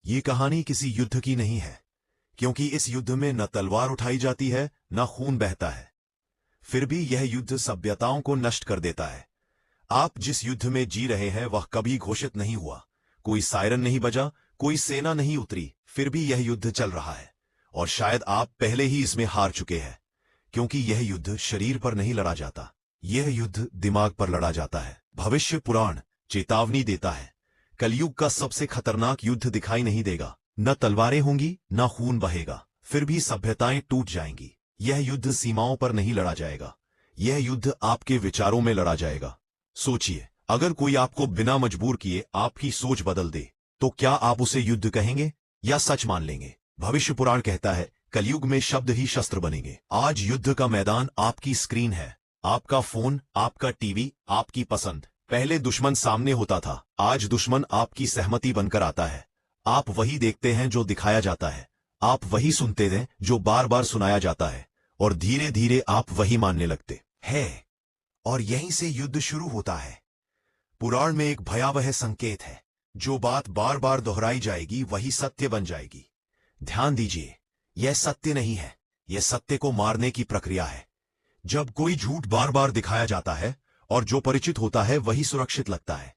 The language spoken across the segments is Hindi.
ये कहानी किसी युद्ध की नहीं है, क्योंकि इस युद्ध में न तलवार उठाई जाती है न खून बहता है। फिर भी यह युद्ध सभ्यताओं को नष्ट कर देता है। आप जिस युद्ध में जी रहे हैं वह कभी घोषित नहीं हुआ, कोई सायरन नहीं बजा, कोई सेना नहीं उतरी, फिर भी यह युद्ध चल रहा है। और शायद आप पहले ही इसमें हार चुके हैं, क्योंकि यह युद्ध शरीर पर नहीं लड़ा जाता, यह युद्ध दिमाग पर लड़ा जाता है। भविष्य पुराण चेतावनी देता है, कलयुग का सबसे खतरनाक युद्ध दिखाई नहीं देगा। न तलवारें होंगी न खून बहेगा, फिर भी सभ्यताएं टूट जाएंगी। यह युद्ध सीमाओं पर नहीं लड़ा जाएगा, यह युद्ध आपके विचारों में लड़ा जाएगा। सोचिए, अगर कोई आपको बिना मजबूर किए आपकी सोच बदल दे, तो क्या आप उसे युद्ध कहेंगे या सच मान लेंगे? भविष्य पुराण कहता है, कलयुग में शब्द ही शस्त्र बनेंगे। आज युद्ध का मैदान आपकी स्क्रीन है, आपका फोन, आपका टीवी, आपकी पसंद। पहले दुश्मन सामने होता था, आज दुश्मन आपकी सहमति बनकर आता है। आप वही देखते हैं जो दिखाया जाता है, आप वही सुनते हैं जो बार बार सुनाया जाता है, और धीरे धीरे आप वही मानने लगते हैं। और यहीं से युद्ध शुरू होता है। पुराण में एक भयावह संकेत है, जो बात बार बार दोहराई जाएगी वही सत्य बन जाएगी। ध्यान दीजिए, यह सत्य नहीं है, यह सत्य को मारने की प्रक्रिया है। जब कोई झूठ बार बार दिखाया जाता है और जो परिचित होता है वही सुरक्षित लगता है।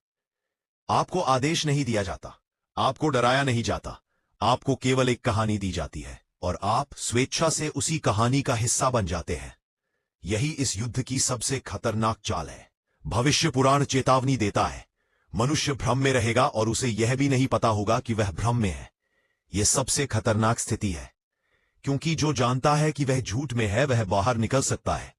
आपको आदेश नहीं दिया जाता, आपको डराया नहीं जाता, आपको केवल एक कहानी दी जाती है और आप स्वेच्छा से उसी कहानी का हिस्सा बन जाते हैं। यही इस युद्ध की सबसे खतरनाक चाल है। भविष्य पुराण चेतावनी देता है, मनुष्य भ्रम में रहेगा और उसे यह भी नहीं पता होगा कि वह भ्रम में है। यह सबसे खतरनाक स्थिति है, क्योंकि जो जानता है कि वह झूठ में है वह बाहर निकल सकता है,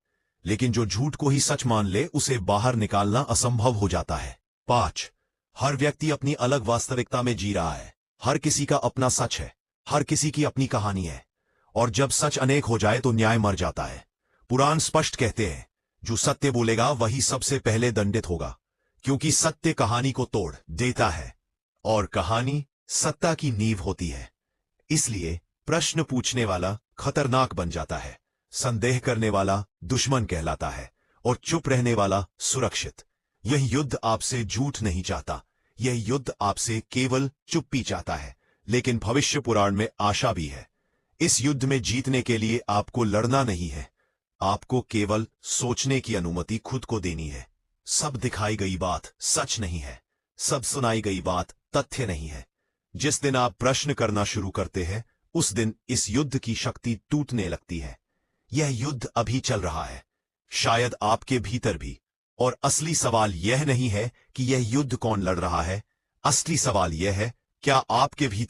लेकिन जो झूठ को ही सच मान ले उसे बाहर निकालना असंभव हो जाता है। 5. हर व्यक्ति अपनी अलग वास्तविकता में जी रहा है। हर किसी का अपना सच है, हर किसी की अपनी कहानी है, और जब सच अनेक हो जाए तो न्याय मर जाता है। पुराण स्पष्ट कहते हैं, जो सत्य बोलेगा वही सबसे पहले दंडित होगा, क्योंकि सत्य कहानी को तोड़ देता है और कहानी सत्ता की नींव होती है। इसलिए प्रश्न पूछने वाला खतरनाक बन जाता है, संदेह करने वाला दुश्मन कहलाता है और चुप रहने वाला सुरक्षित। यह युद्ध आपसे झूठ नहीं चाहता, यह युद्ध आपसे केवल चुप्पी चाहता है। लेकिन भविष्य पुराण में आशा भी है। इस युद्ध में जीतने के लिए आपको लड़ना नहीं है, आपको केवल सोचने की अनुमति खुद को देनी है। सब दिखाई गई बात सच नहीं है, सब सुनाई गई बात तथ्य नहीं है। जिस दिन आप प्रश्न करना शुरू करते हैं, उस दिन इस युद्ध की शक्ति टूटने लगती है। यह युद्ध अभी चल रहा है, शायद आपके भीतर भी। और असली सवाल यह नहीं है कि यह युद्ध कौन लड़ रहा है, असली सवाल यह है, क्या आपके भीतर